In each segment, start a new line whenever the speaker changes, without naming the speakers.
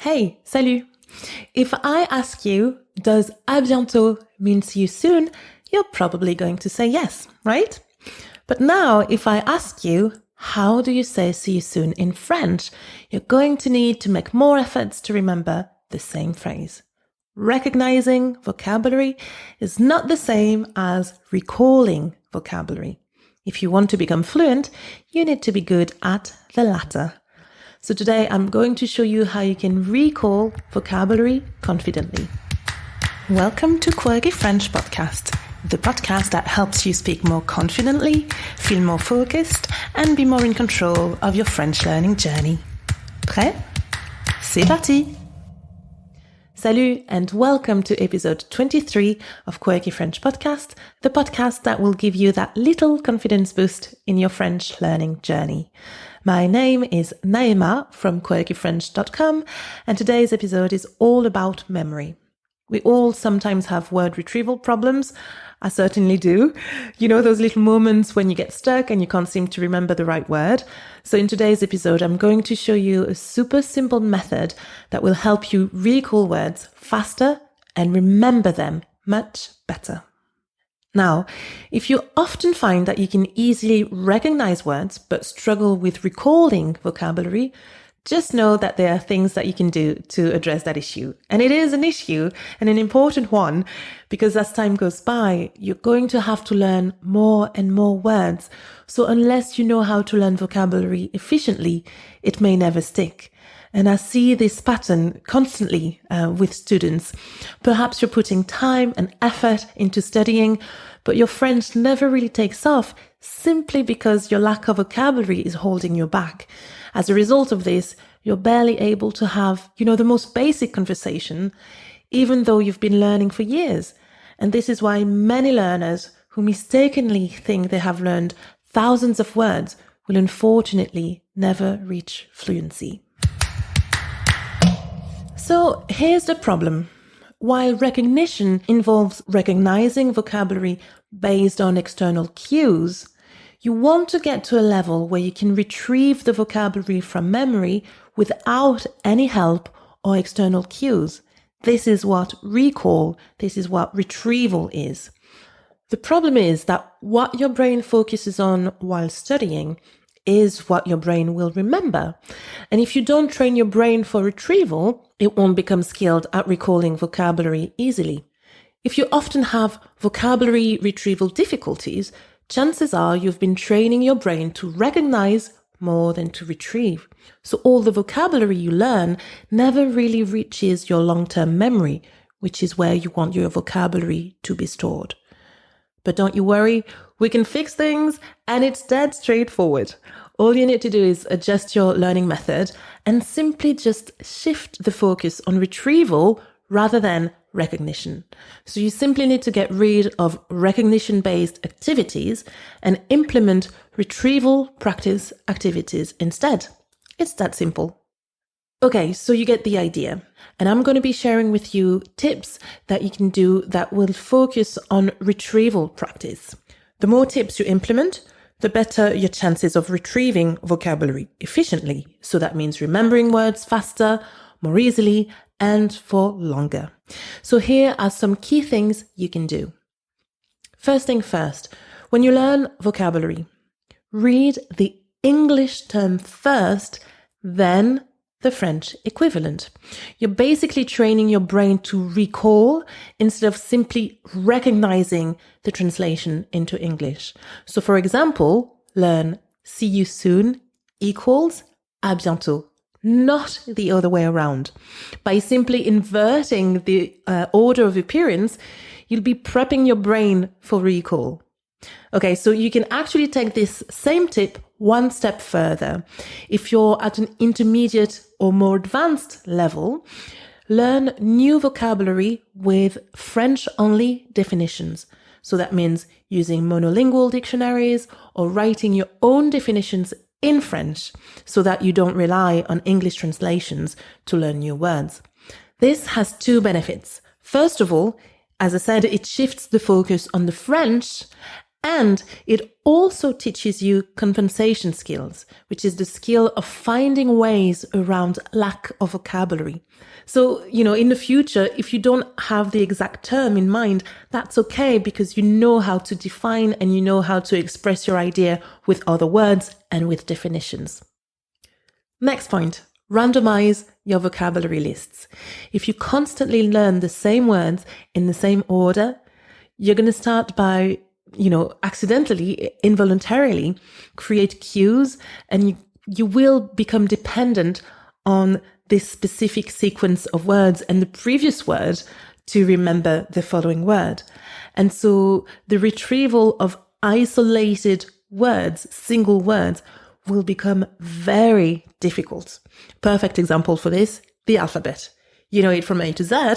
Hey, salut! If I ask you, does à bientôt mean see you soon? You're probably going to say yes, right? But now, if I ask you, how do you say see you soon in French? You're going to need to make more efforts to remember the same phrase. Recognizing vocabulary is not the same as recalling vocabulary. If you want to become fluent, you need to be good at the latter. So today I'm going to show you how you can recall vocabulary confidently. Welcome to Quirky French Podcast, the podcast that helps you speak more confidently, feel more focused, and be more in control of your French learning journey. Prêt? C'est parti! Salut and welcome to episode 23 of Quirky French Podcast, the podcast that will give you that little confidence boost in your French learning journey. My name is Naima from quirkyfrench.com, and today's episode is all about memory. We all sometimes have word retrieval problems. I certainly do. You know those little moments when you get stuck and you can't seem to remember the right word? So in today's episode, I'm going to show you a super simple method that will help you recall words faster and remember them much better. Now, if you often find that you can easily recognize words but struggle with recalling vocabulary, just know that there are things that you can do to address that issue. And it is an issue and an important one because as time goes by, you're going to have to learn more and more words. So unless you know how to learn vocabulary efficiently, it may never stick. And I see this pattern constantly with students. Perhaps you're putting time and effort into studying, but your French never really takes off simply because your lack of vocabulary is holding you back. As a result of this, you're barely able to have, the most basic conversation, even though you've been learning for years. And this is why many learners who mistakenly think they have learned thousands of words will unfortunately never reach fluency. So here's the problem. While recognition involves recognizing vocabulary based on external cues, you want to get to a level where you can retrieve the vocabulary from memory without any help or external cues. This is what recall, this is what retrieval is. The problem is that what your brain focuses on while studying is what your brain will remember. And if you don't train your brain for retrieval, it won't become skilled at recalling vocabulary easily. If you often have vocabulary retrieval difficulties, chances are you've been training your brain to recognize more than to retrieve. So all the vocabulary you learn never really reaches your long-term memory, which is where you want your vocabulary to be stored. But don't you worry, we can fix things and it's dead straightforward. All you need to do is adjust your learning method and simply just shift the focus on retrieval rather than recognition. So you simply need to get rid of recognition-based activities and implement retrieval practice activities instead. It's that simple. Okay, so you get the idea. And I'm going to be sharing with you tips that you can do that will focus on retrieval practice. The more tips you implement, the better your chances of retrieving vocabulary efficiently. So that means remembering words faster, more easily, and for longer. So here are some key things you can do. First thing first, when you learn vocabulary, read the English term first, then the French equivalent. You're basically training your brain to recall instead of simply recognizing the translation into English. So for example, learn see you soon equals à bientôt, not the other way around. By simply inverting the order of appearance, you'll be prepping your brain for recall. Okay, so you can actually take this same tip one step further. If you're at an intermediate or more advanced level, learn new vocabulary with French-only definitions. So that means using monolingual dictionaries or writing your own definitions in French so that you don't rely on English translations to learn new words. This has two benefits. First of all, as I said, it shifts the focus on the French And it also teaches you compensation skills, which is the skill of finding ways around lack of vocabulary. So, in the future, if you don't have the exact term in mind, that's okay, because you know how to define and you know how to express your idea with other words and with definitions. Next point, randomize your vocabulary lists. If you constantly learn the same words in the same order, you're going to start by accidentally, involuntarily create cues, and you will become dependent on this specific sequence of words and the previous word to remember the following word. And so the retrieval of isolated words, single words, will become very difficult. Perfect example for this, the alphabet. You know it from A to Z,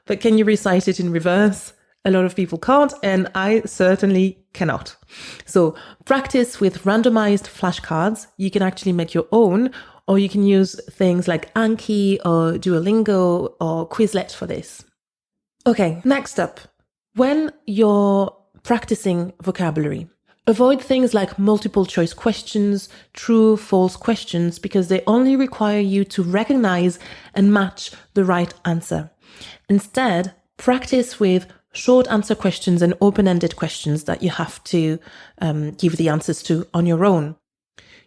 but can you recite it in reverse? A lot of people can't, and I certainly cannot. So practice with randomized flashcards. You can actually make your own, or you can use things like Anki or Duolingo or Quizlet for this. Okay, next up, when you're practicing vocabulary, avoid things like multiple choice questions, true, false questions, because they only require you to recognize and match the right answer. Instead, practice with short answer questions and open-ended questions that you have to give the answers to on your own.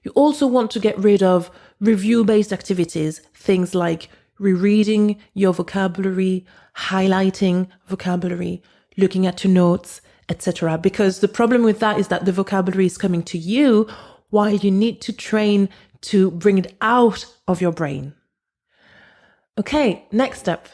You also want to get rid of review-based activities, things like rereading your vocabulary, highlighting vocabulary, looking at your notes, etc. Because the problem with that is that the vocabulary is coming to you while you need to train to bring it out of your brain. Okay, next up.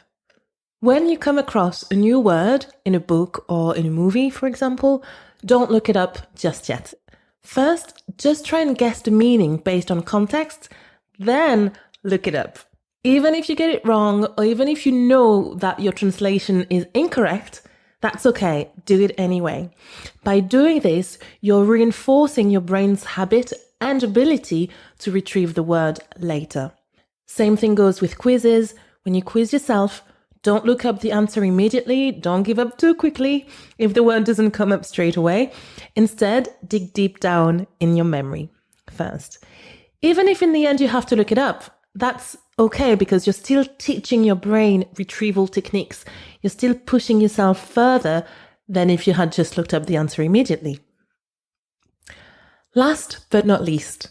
When you come across a new word in a book or in a movie, for example, don't look it up just yet. First, just try and guess the meaning based on context, then look it up. Even if you get it wrong, or even if you know that your translation is incorrect, that's okay, do it anyway. By doing this, you're reinforcing your brain's habit and ability to retrieve the word later. Same thing goes with quizzes. When you quiz yourself, don't look up the answer immediately. Don't give up too quickly if the word doesn't come up straight away. Instead, dig deep down in your memory first. Even if in the end you have to look it up, that's okay, because you're still teaching your brain retrieval techniques. You're still pushing yourself further than if you had just looked up the answer immediately. Last but not least,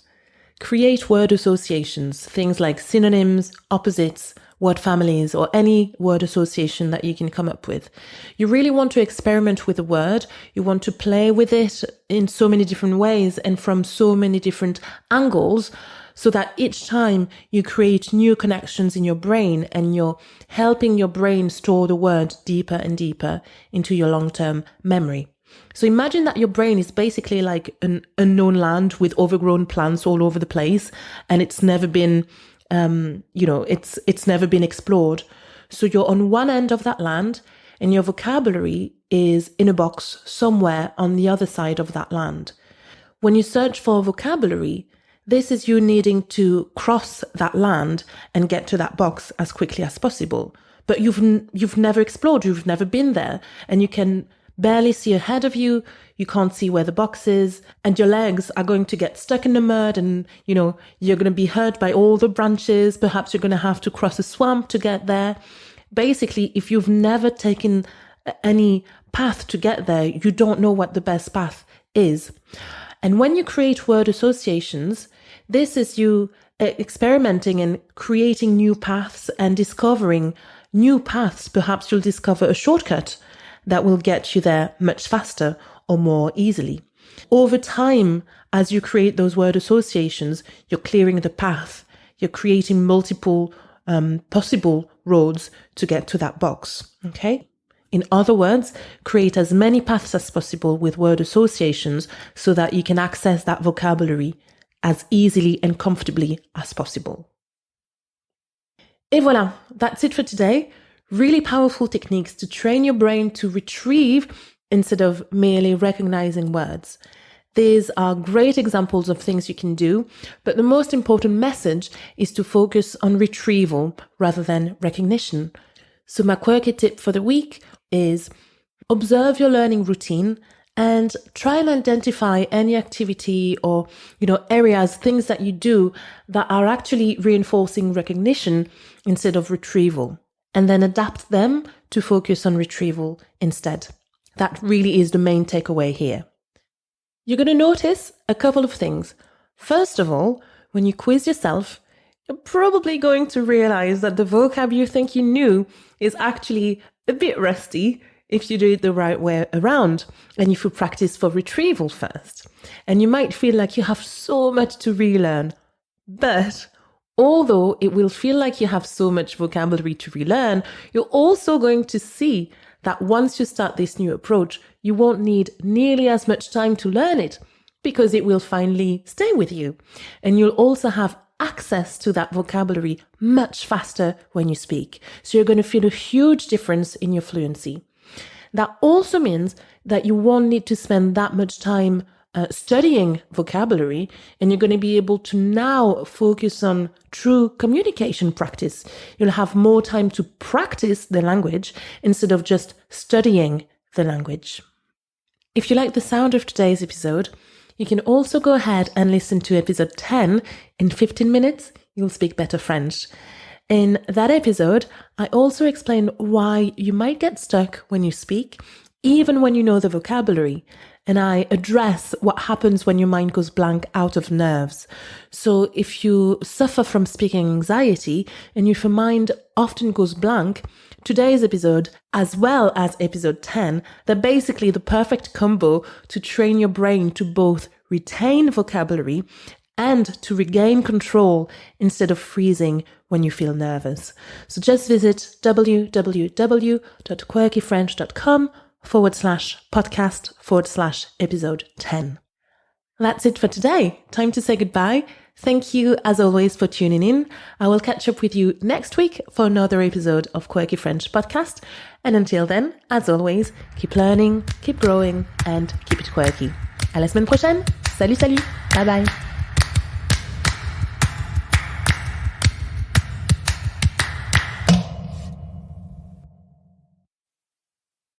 create word associations, things like synonyms, opposites, word families, or any word association that you can come up with. You really want to experiment with a word. You want to play with it in so many different ways and from so many different angles, so that each time you create new connections in your brain and you're helping your brain store the word deeper and deeper into your long-term memory. So imagine that your brain is basically like an unknown land with overgrown plants all over the place, and it's never been it's never been explored. So you're on one end of that land and your vocabulary is in a box somewhere on the other side of that land. When you search for vocabulary, this is you needing to cross that land and get to that box as quickly as possible. But you've never explored, you've never been there, and you can barely see ahead of you, you can't see where the box is, and your legs are going to get stuck in the mud, and you're going to be hurt by all the branches. Perhaps you're going to have to cross a swamp to get there. Basically, if you've never taken any path to get there, you don't know what the best path is. And when you create word associations, this is you experimenting and creating new paths and discovering new paths. Perhaps you'll discover a shortcut that will get you there much faster or more easily. Over time, as you create those word associations, you're clearing the path. You're creating multiple possible roads to get to that box. Okay? In other words, create as many paths as possible with word associations so that you can access that vocabulary as easily and comfortably as possible. Et voilà, that's it for today. Really powerful techniques to train your brain to retrieve instead of merely recognizing words. These are great examples of things you can do, but the most important message is to focus on retrieval rather than recognition. So my quirky tip for the week is observe your learning routine and try and identify any activity or, areas, things that you do that are actually reinforcing recognition instead of retrieval, and then adapt them to focus on retrieval instead. That really is the main takeaway here. You're going to notice a couple of things. First of all, when you quiz yourself, you're probably going to realize that the vocab you think you knew is actually a bit rusty if you do it the right way around and if you practice for retrieval first. And you might feel like you have so much to relearn. But although it will feel like you have so much vocabulary to relearn, you're also going to see that once you start this new approach, you won't need nearly as much time to learn it because it will finally stay with you. And you'll also have access to that vocabulary much faster when you speak. So you're going to feel a huge difference in your fluency. That also means that you won't need to spend that much time studying vocabulary, and you're going to be able to now focus on true communication practice. You'll have more time to practice the language instead of just studying the language. If you like the sound of today's episode, you can also go ahead and listen to episode 10. In 15 minutes, you'll speak better French. In that episode, I also explain why you might get stuck when you speak, even when you know the vocabulary. And I address what happens when your mind goes blank out of nerves. So if you suffer from speaking anxiety and if your mind often goes blank, today's episode, as well as episode 10, they're basically the perfect combo to train your brain to both retain vocabulary and to regain control instead of freezing when you feel nervous. So just visit www.quirkyfrench.com/podcast/episode 10. That's it for today. Time to say goodbye. Thank you, as always, for tuning in. I will catch up with you next week for another episode of Quirky French Podcast. And until then, as always, keep learning, keep growing, and keep it quirky. À la semaine prochaine. Salut, salut. Bye bye.